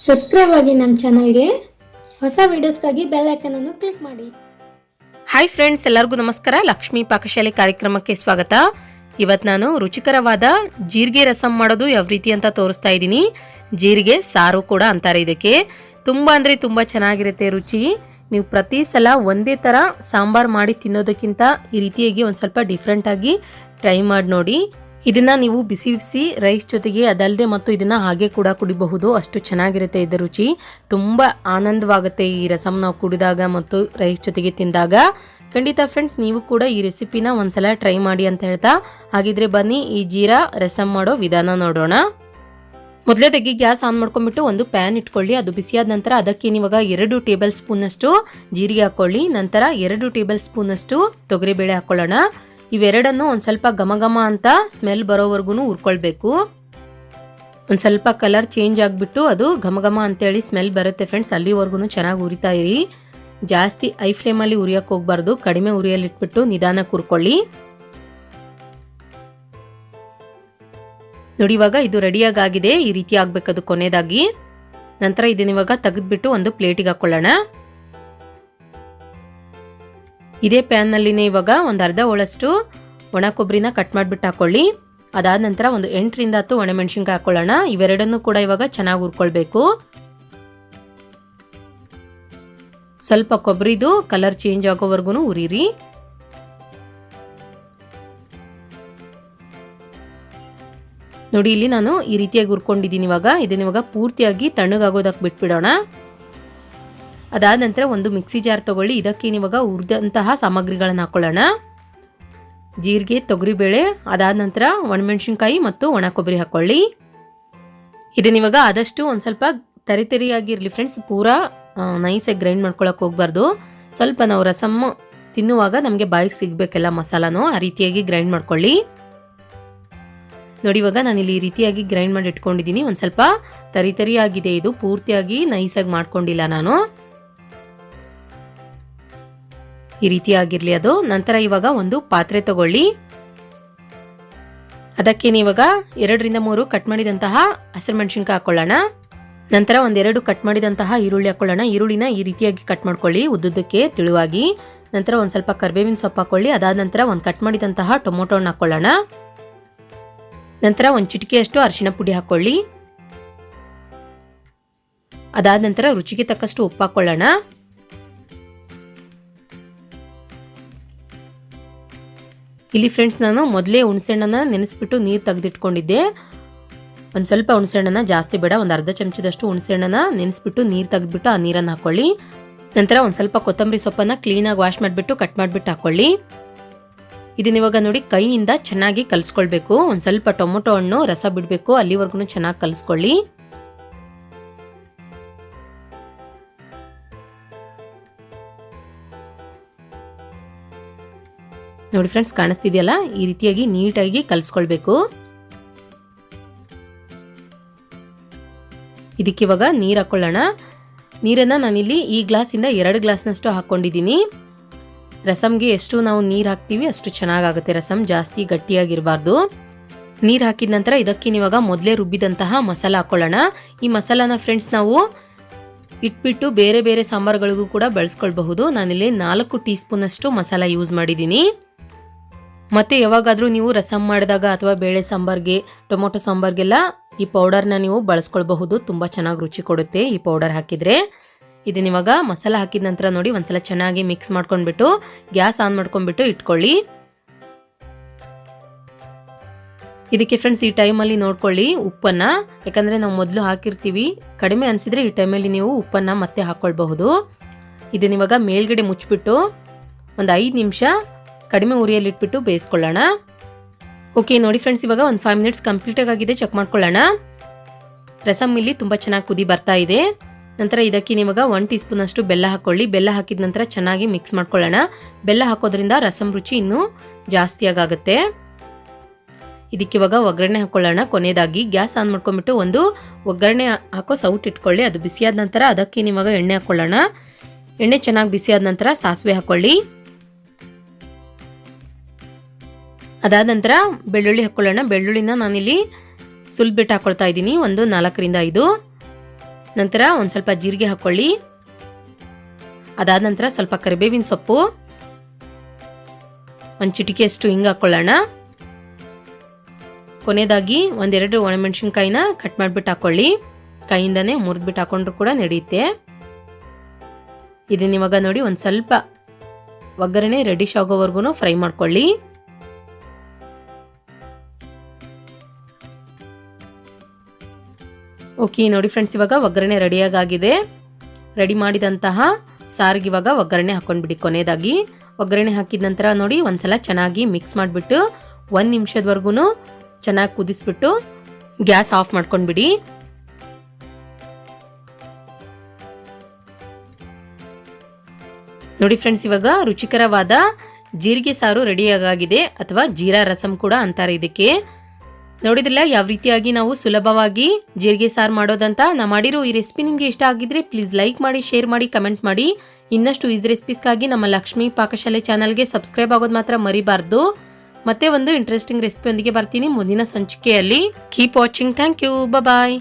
Subscribe ಆಗಿ ನಮ್ಮ ಚಾನಲ್ಗೆ. ಹೊಸ ವಿಡಿಯೋಸ್ಗಾಗಿ ಬೆಲ್ ಐಕಾನ್ ಅನ್ನು ಕ್ಲಿಕ್ ಮಾಡಿ. ಹಾಯ್ ಫ್ರೆಂಡ್ಸ್, ಎಲ್ಲರಿಗೂ ನಮಸ್ಕಾರ. ಲಕ್ಷ್ಮಿ ಪಾಕಶಾಲೆ ಕಾರ್ಯಕ್ರಮಕ್ಕೆ ಸ್ವಾಗತ. ಇವತ್ತು ನಾನು ರುಚಿಕರವಾದ ಜೀರಿಗೆ ರಸಂ ಮಾಡೋದು ಯಾವ ರೀತಿ ಅಂತ ತೋರಿಸ್ತಾ ಇದ್ದೀನಿ. ಜೀರಿಗೆ ಸಾರು ಕೂಡ ಅಂತಾರೆ ಇದಕ್ಕೆ. ತುಂಬ ಅಂದರೆ ತುಂಬ ಚೆನ್ನಾಗಿರುತ್ತೆ ರುಚಿ. ನೀವು ಪ್ರತಿ ಸಲ ಒಂದೇ ಥರ ಸಾಂಬಾರು ಮಾಡಿ ತಿನ್ನೋದಕ್ಕಿಂತ ಈ ರೀತಿಯಾಗಿ ಒಂದು ಸ್ವಲ್ಪ ಡಿಫ್ರೆಂಟಾಗಿ ಟ್ರೈ ಮಾಡಿ ನೋಡಿ. ಇದನ್ನ ನೀವು ಬಿಸಿ ಬಿಸಿ ರೈಸ್ ಜೊತೆಗೆ ಅದಲ್ಲದೆ ಮತ್ತು ಇದನ್ನ ಹಾಗೆ ಕೂಡ ಕುಡಿಬಹುದು. ಅಷ್ಟು ಚೆನ್ನಾಗಿರುತ್ತೆ ಇದರ ರುಚಿ. ತುಂಬ ಆನಂದವಾಗುತ್ತೆ ಈ ರಸಂ ನಾವು ಕುಡಿದಾಗ ಮತ್ತು ರೈಸ್ ಜೊತೆಗೆ ತಿಂದಾಗ. ಖಂಡಿತ ಫ್ರೆಂಡ್ಸ್, ನೀವು ಕೂಡ ಈ ರೆಸಿಪಿನ ಒಂದ್ಸಲ ಟ್ರೈ ಮಾಡಿ ಅಂತ ಹೇಳ್ತಾ, ಹಾಗಿದ್ರೆ ಬನ್ನಿ ಈ ಜೀರಾ ರಸಂ ಮಾಡೋ ವಿಧಾನ ನೋಡೋಣ. ಮೊದಲೇದಾಗಿ ಗ್ಯಾಸ್ ಆನ್ ಮಾಡ್ಕೊಂಡ್ಬಿಟ್ಟು ಒಂದು ಪ್ಯಾನ್ ಇಟ್ಕೊಳ್ಳಿ. ಅದು ಬಿಸಿಯಾದ ನಂತರ ಅದಕ್ಕೆ ನೀವಾಗ 2 ಟೇಬಲ್ ಸ್ಪೂನಷ್ಟು ಜೀರಿಗೆ ಹಾಕೊಳ್ಳಿ. ನಂತರ 2 ಟೇಬಲ್ ಸ್ಪೂನಷ್ಟು ತೊಗರಿಬೇಳೆ ಹಾಕೊಳ್ಳೋಣ. ಇವೆರಡನ್ನು ಒಂದು ಸ್ವಲ್ಪ ಘಮ ಘಮ ಅಂತ ಸ್ಮೆಲ್ ಬರೋವರೆಗೂ ಹುರ್ಕೊಳ್ಬೇಕು. ಒಂದು ಸ್ವಲ್ಪ ಕಲರ್ ಚೇಂಜ್ ಆಗಿಬಿಟ್ಟು ಅದು ಘಮ ಘಮ ಅಂತೇಳಿ ಸ್ಮೆಲ್ ಬರುತ್ತೆ ಫ್ರೆಂಡ್ಸ್. ಅಲ್ಲಿವರೆಗೂ ಚೆನ್ನಾಗಿ ಉರಿತಾ ಇರಿ. ಜಾಸ್ತಿ ಐ ಫ್ಲೇಮಲ್ಲಿ ಉರಿಯೋಕೆ ಹೋಗ್ಬಾರ್ದು. ಕಡಿಮೆ ಉರಿಯಲ್ಲಿ ಇಟ್ಬಿಟ್ಟು ನಿಧಾನಕ್ಕೆ ಹುರ್ಕೊಳ್ಳಿ. ನೋಡಿ, ಇವಾಗ ಇದು ರೆಡಿಯಾಗಿದೆ. ಈ ರೀತಿ ಆಗಬೇಕದು ಕೊನೆಯದಾಗಿ. ನಂತರ ಇದನ್ನ ಇವಾಗ ತೆಗೆದ್ಬಿಟ್ಟು ಒಂದು ಪ್ಲೇಟಿಗೆ ಹಾಕೊಳ್ಳೋಣ. ಇದೇ ಪ್ಯಾನ್ನಲ್ಲಿನೇ ಇವಾಗ ಒಂದು ಅರ್ಧ ಹೋಳಷ್ಟು ಒಣ ಕೊಬ್ಬರಿನ ಕಟ್ ಮಾಡಿಬಿಟ್ಟು ಹಾಕೊಳ್ಳಿ. ಅದಾದ ನಂತರ ಒಂದು 8 ರಿಂದ 10 ಒಣಮೆಣಸಿನ್ಕಾಯಿ ಹಾಕೊಳ್ಳೋಣ. ಇವೆರಡನ್ನೂ ಕೂಡ ಇವಾಗ ಚೆನ್ನಾಗಿ ಹುರ್ಕೊಳ್ಬೇಕು. ಸ್ವಲ್ಪ ಕೊಬ್ಬರಿದು ಕಲರ್ ಚೇಂಜ್ ಆಗೋವರೆಗೂ ಹುರಿರಿ. ನೋಡಿ, ಇಲ್ಲಿ ನಾನು ಈ ರೀತಿಯಾಗಿ ಹುರ್ಕೊಂಡಿದ್ದೀನಿ. ಇದನ್ನ ಇವಾಗ ಪೂರ್ತಿಯಾಗಿ ತಣ್ಣಗಾಗೋದಕ್ಕೆ ಬಿಟ್ಬಿಡೋಣ. ಅದಾದ ನಂತರ ಒಂದು ಮಿಕ್ಸಿ ಜಾರ್ ತಗೊಳ್ಳಿ. ಇದಕ್ಕೆ ಇವಾಗ ಹುರಿದಂತಹ ಸಾಮಗ್ರಿಗಳನ್ನು ಹಾಕೊಳ್ಳೋಣ. ಜೀರಿಗೆ, ತೊಗರಿಬೇಳೆ, ಅದಾದ ನಂತರ ಒಣಮೆಣಸಿನ್ಕಾಯಿ ಮತ್ತು ಒಣ ಕೊಬ್ಬರಿ ಹಾಕೊಳ್ಳಿ. ಇದನ್ನ ಇವಾಗ ಆದಷ್ಟು ಒಂದು ಸ್ವಲ್ಪ ತರಿತರಿಯಾಗಿರಲಿ ಫ್ರೆಂಡ್ಸ್. ಪೂರಾ ನೈಸಾಗಿ ಗ್ರೈಂಡ್ ಮಾಡ್ಕೊಳಕ್ಕೆ ಹೋಗ್ಬಾರ್ದು. ಸ್ವಲ್ಪ ನಾವು ರಸಮ್ ತಿನ್ನುವಾಗ ನಮಗೆ ಬಾಯಿಗೆ ಸಿಗಬೇಕೆಲ್ಲ ಮಸಾಲಾನು, ಆ ರೀತಿಯಾಗಿ ಗ್ರೈಂಡ್ ಮಾಡ್ಕೊಳ್ಳಿ. ನೋಡಿ, ಇವಾಗ ನಾನಿಲ್ಲಿ ಈ ರೀತಿಯಾಗಿ ಗ್ರೈಂಡ್ ಮಾಡಿ ಇಟ್ಕೊಂಡಿದ್ದೀನಿ. ಒಂದು ಸ್ವಲ್ಪ ತರಿತರಿಯಾಗಿದೆ. ಇದು ಪೂರ್ತಿಯಾಗಿ ನೈಸಾಗಿ ಮಾಡ್ಕೊಂಡಿಲ್ಲ ನಾನು. ಈ ರೀತಿಯಾಗಿರಲಿ ಅದು. ನಂತರ ಇವಾಗ ಒಂದು ಪಾತ್ರೆ ತಗೊಳ್ಳಿ. ಅದಕ್ಕೆ ನೀವಾಗ 2 ರಿಂದ 3 ಕಟ್ ಮಾಡಿದಂತಹ ಹಸಿರು ಮೆಣಸಿನ್ಕಾಯಿ ಹಾಕೊಳ್ಳೋಣ. ನಂತರ 1-2 ಕಟ್ ಮಾಡಿದಂತಹ ಈರುಳ್ಳಿ ಹಾಕೊಳ್ಳೋಣ. ಈರುಳ್ಳಿನ ಈ ರೀತಿಯಾಗಿ ಕಟ್ ಮಾಡ್ಕೊಳ್ಳಿ, ಉದ್ದುದ್ದಕ್ಕೆ ತೆಳುವಾಗಿ. ನಂತರ ಒಂದು ಸ್ವಲ್ಪ ಕರಿಬೇವಿನ ಸೊಪ್ಪು ಹಾಕೊಳ್ಳಿ. ಅದಾದ ನಂತರ ಒಂದು ಕಟ್ ಮಾಡಿದಂತಹ ಟೊಮೊಟೊನ ಹಾಕೊಳ್ಳೋಣ. ನಂತರ ಒಂದು ಚಿಟಿಕೆಯಷ್ಟು ಅರಿಶಿಣ ಪುಡಿ ಹಾಕೊಳ್ಳಿ. ಅದಾದ ನಂತರ ರುಚಿಗೆ ತಕ್ಕಷ್ಟು ಉಪ್ಪು ಹಾಕೊಳ್ಳೋಣ. ಇಲ್ಲಿ ಫ್ರೆಂಡ್ಸ್, ನಾನು ಮೊದಲೇ ಹುಣಸೆಹಣ್ಣನ್ನ ನೆನೆಸ್ಬಿಟ್ಟು ನೀರು ತೆಗೆದಿಟ್ಕೊಂಡಿದ್ದೆ. ಒಂದು ಸ್ವಲ್ಪ ಹುಣಸೆಹಣ್ಣನ್ನ, ಜಾಸ್ತಿ ಬೇಡ, ಒಂದು ಅರ್ಧ ಚಮಚದಷ್ಟು ಹುಣಸೆಹಣ್ಣನ್ನ ನೆನೆಸ್ಬಿಟ್ಟು ನೀರು ತೆಗೆದ್ಬಿಟ್ಟು ಆ ನೀರನ್ನು ಹಾಕೊಳ್ಳಿ. ನಂತರ ಒಂದು ಸ್ವಲ್ಪ ಕೊತ್ತಂಬರಿ ಸೊಪ್ಪನ್ನು ಕ್ಲೀನಾಗಿ ವಾಶ್ ಮಾಡಿಬಿಟ್ಟು ಕಟ್ ಮಾಡಿಬಿಟ್ಟು ಹಾಕೊಳ್ಳಿ. ಇದನ್ನ ಇವಾಗ ನೋಡಿ ಕೈಯಿಂದ ಚೆನ್ನಾಗಿ ಕಲಿಸ್ಕೊಳ್ಬೇಕು. ಒಂದು ಸ್ವಲ್ಪ ಟೊಮೊಟೊ ಹಣ್ಣು ರಸ ಬಿಡಬೇಕು, ಅಲ್ಲಿವರೆಗೂ ಚೆನ್ನಾಗಿ ಕಲಿಸ್ಕೊಳ್ಳಿ. ನೋಡಿ ಫ್ರೆಂಡ್ಸ್, ಕಾಣಿಸ್ತಿದೆಯಲ್ಲ, ಈ ರೀತಿಯಾಗಿ ನೀಟಾಗಿ ಕಲಿಸ್ಕೊಳ್ಬೇಕು. ಇದಕ್ಕೆ ಇವಾಗ ನೀರು ಹಾಕೊಳ್ಳೋಣ. ನೀರನ್ನು ನಾನಿಲ್ಲಿ ಈ ಗ್ಲಾಸಿಂದ 2 ಗ್ಲಾಸ್ನಷ್ಟು ಹಾಕ್ಕೊಂಡಿದ್ದೀನಿ. ರಸಮ್ಗೆ ಎಷ್ಟು ನಾವು ನೀರು ಹಾಕ್ತೀವಿ ಅಷ್ಟು ಚೆನ್ನಾಗಾಗುತ್ತೆ ರಸಮ್, ಜಾಸ್ತಿ ಗಟ್ಟಿಯಾಗಿರಬಾರ್ದು. ನೀರು ಹಾಕಿದ ನಂತರ ಇದಕ್ಕೆ ಇವಾಗ ಮೊದಲೇ ರುಬ್ಬಿದಂತಹ ಮಸಾಲ ಹಾಕೊಳ್ಳೋಣ. ಈ ಮಸಾಲಾನ ಫ್ರೆಂಡ್ಸ್ ನಾವು ಇಟ್ಬಿಟ್ಟು ಬೇರೆ ಬೇರೆ ಸಾಂಬಾರುಗಳಿಗೂ ಕೂಡ ಬಳಸ್ಕೊಳ್ಬಹುದು. ನಾನಿಲ್ಲಿ 4 ಟೀ ಸ್ಪೂನಷ್ಟು ಮಸಾಲ ಯೂಸ್ ಮಾಡಿದ್ದೀನಿ. ಮತ್ತೆ ಯಾವಾಗಾದರೂ ನೀವು ರಸಮ್ ಮಾಡಿದಾಗ ಅಥವಾ ಬೇಳೆ ಸಾಂಬಾರ್ಗೆ, ಟೊಮೊಟೊ ಸಾಂಬಾರ್ಗೆಲ್ಲ ಈ ಪೌಡರ್ನ ನೀವು ಬಳಸ್ಕೊಳ್ಬಹುದು. ತುಂಬ ಚೆನ್ನಾಗಿ ರುಚಿ ಕೊಡುತ್ತೆ ಈ ಪೌಡರ್ ಹಾಕಿದರೆ. ಇದನ್ನ ಇವಾಗ ಮಸಾಲ ಹಾಕಿದ ನಂತರ ನೋಡಿ ಒಂದ್ಸಲ ಚೆನ್ನಾಗಿ ಮಿಕ್ಸ್ ಮಾಡ್ಕೊಂಡ್ಬಿಟ್ಟು ಗ್ಯಾಸ್ ಆನ್ ಮಾಡ್ಕೊಂಡ್ಬಿಟ್ಟು ಇಟ್ಕೊಳ್ಳಿ. ಇದಕ್ಕೆ ಫ್ರೆಂಡ್ಸ್ ಈ ಟೈಮಲ್ಲಿ ನೋಡ್ಕೊಳ್ಳಿ ಉಪ್ಪನ್ನ, ಯಾಕಂದರೆ ನಾವು ಮೊದಲು ಹಾಕಿರ್ತೀವಿ. ಕಡಿಮೆ ಅನಿಸಿದ್ರೆ ಈ ಟೈಮಲ್ಲಿ ನೀವು ಉಪ್ಪನ್ನು ಮತ್ತೆ ಹಾಕ್ಕೊಳ್ಬಹುದು. ಇದನ್ನ ಇವಾಗ ಮೇಲ್ಗಡೆ ಮುಚ್ಚಿಬಿಟ್ಟು ಒಂದು 5 ನಿಮಿಷ ಕಡಿಮೆ ಉರಿಯಲ್ಲಿ ಇಟ್ಬಿಟ್ಟು ಬೇಯಿಸ್ಕೊಳ್ಳೋಣ. ಓಕೆ, ನೋಡಿ ಫ್ರೆಂಡ್ಸ್, ಇವಾಗ ಒಂದು 5 ಮಿನಿಟ್ಸ್ ಕಂಪ್ಲೀಟಾಗಿ ಆಗಿದೆ. ಚೆಕ್ ಮಾಡ್ಕೊಳ್ಳೋಣ. ರಸಮ್ ಇಲ್ಲಿ ತುಂಬ ಚೆನ್ನಾಗಿ ಕುದಿ ಬರ್ತಾ ಇದೆ. ನಂತರ ಇದಕ್ಕೆ ನೀವಾಗ 1 ಟೀ ಸ್ಪೂನಷ್ಟು ಬೆಲ್ಲ ಹಾಕೊಳ್ಳಿ. ಬೆಲ್ಲ ಹಾಕಿದ ನಂತರ ಚೆನ್ನಾಗಿ ಮಿಕ್ಸ್ ಮಾಡ್ಕೊಳ್ಳೋಣ. ಬೆಲ್ಲ ಹಾಕೋದ್ರಿಂದ ರಸಮ್ ರುಚಿ ಇನ್ನೂ ಜಾಸ್ತಿ ಆಗುತ್ತೆ. ಇದಕ್ಕೆ ಇವಾಗ ಒಗ್ಗರಣೆ ಹಾಕೊಳ್ಳೋಣ. ಕೊನೆಯದಾಗಿ ಗ್ಯಾಸ್ ಆನ್ ಮಾಡ್ಕೊಂಡ್ಬಿಟ್ಟು ಒಂದು ಒಗ್ಗರಣೆ ಹಾಕೋ ಸೌಟ್ ಇಟ್ಕೊಳ್ಳಿ. ಅದು ಬಿಸಿಯಾದ ನಂತರ ಅದಕ್ಕೆ ನೀವಾಗ ಎಣ್ಣೆ ಹಾಕೊಳ್ಳೋಣ. ಎಣ್ಣೆ ಚೆನ್ನಾಗಿ ಬಿಸಿಯಾದ ನಂತರ ಸಾಸಿವೆ ಹಾಕೊಳ್ಳಿ. ಅದಾದ ನಂತರ ಬೆಳ್ಳುಳ್ಳಿ ಹಾಕೊಳ್ಳೋಣ. ಬೆಳ್ಳುಳ್ಳಿನ ನಾನಿಲ್ಲಿ ಸುಲ್ಬಿಟ್ಟು ಹಾಕೊಳ್ತಾ ಇದ್ದೀನಿ, ಒಂದು 4 ರಿಂದ 5. ನಂತರ ಒಂದು ಸ್ವಲ್ಪ ಜೀರಿಗೆ ಹಾಕೊಳ್ಳಿ. ಅದಾದ ನಂತರ ಸ್ವಲ್ಪ ಕರಿಬೇವಿನ ಸೊಪ್ಪು, ಒಂದು ಚಿಟಿಕೆಯಷ್ಟು ಹಿಂಗೆ ಹಾಕೊಳ್ಳೋಣ. ಕೊನೆಯದಾಗಿ ಒಂದೆರಡು ಒಣಮೆಣಸಿನ್ಕಾಯಿನ ಕಟ್ ಮಾಡಿಬಿಟ್ಟು ಹಾಕೊಳ್ಳಿ. ಕೈಯಿಂದನೇ ಮುರಿದ್ಬಿಟ್ಟು ಹಾಕೊಂಡ್ರು ಕೂಡ ನಡೆಯುತ್ತೆ. ಇದನ್ನ ಇವಾಗ ನೋಡಿ ಒಂದು ಸ್ವಲ್ಪ ಒಗ್ಗರಣೆ ರೆಡಿಶ್ ಆಗೋವರೆಗೂ ಫ್ರೈ ಮಾಡ್ಕೊಳ್ಳಿ. ಓಕೆ ನೋಡಿ ಫ್ರೆಂಡ್ಸ್, ಇವಾಗ ಒಗ್ಗರಣೆ ರೆಡಿಯಾಗಿದೆ. ರೆಡಿ ಮಾಡಿದಂತಹ ಸಾರಿಗೆ ಇವಾಗ ಒಗ್ಗರಣೆ ಹಾಕೊಂಡ್ಬಿಡಿ. ಕೊನೆಯದಾಗಿ ಒಗ್ಗರಣೆ ಹಾಕಿದ ನಂತರ ನೋಡಿ ಒಂದ್ಸಲ ಚೆನ್ನಾಗಿ ಮಿಕ್ಸ್ ಮಾಡಿಬಿಟ್ಟು 1 ನಿಮಿಷದವರೆಗೂ ಚೆನ್ನಾಗಿ ಕುದಿಸ್ಬಿಟ್ಟು ಗ್ಯಾಸ್ ಆಫ್ ಮಾಡ್ಕೊಂಡ್ಬಿಡಿ. ನೋಡಿ ಫ್ರೆಂಡ್ಸ್, ಇವಾಗ ರುಚಿಕರವಾದ ಜೀರಿಗೆ ಸಾರು ರೆಡಿಯಾಗಿದೆ, ಅಥವಾ ಜೀರಾ ರಸಂ ಕೂಡ ಅಂತಾರೆ ಇದಕ್ಕೆ. ನೋಡಿದ್ರಲ್ಲ ಯಾವ ರೀತಿಯಾಗಿ ನಾವು ಸುಲಭವಾಗಿ ಜೀರಿಗೆ ಸಾರು ಮಾಡೋದಂತ. ನಾ ಮಾಡಿರೋ ಈ ರೆಸಿಪಿ ನಿಮಗೆ ಇಷ್ಟ ಆಗಿದ್ರೆ ಪ್ಲೀಸ್ ಲೈಕ್ ಮಾಡಿ, ಶೇರ್ ಮಾಡಿ, ಕಮೆಂಟ್ ಮಾಡಿ. ಇನ್ನಷ್ಟು ಈಸಿ ರೆಸಿಪೀಸ್ಗಾಗಿ ನಮ್ಮ ಲಕ್ಷ್ಮಿ ಪಾಕಶಾಲೆ ಚಾನಲ್ಗೆ ಸಬ್ಸ್ಕ್ರೈಬ್ ಆಗೋದು ಮಾತ್ರ ಮರಿಬಾರ್ದು. ಮತ್ತೆ ಒಂದು ಇಂಟ್ರೆಸ್ಟಿಂಗ್ ರೆಸಿಪಿ ಒಂದಿಗೆ ಬರ್ತೀನಿ ಮುಂದಿನ ಸಂಚಿಕೆಯಲ್ಲಿ. Keep watching. Thank you. Bye.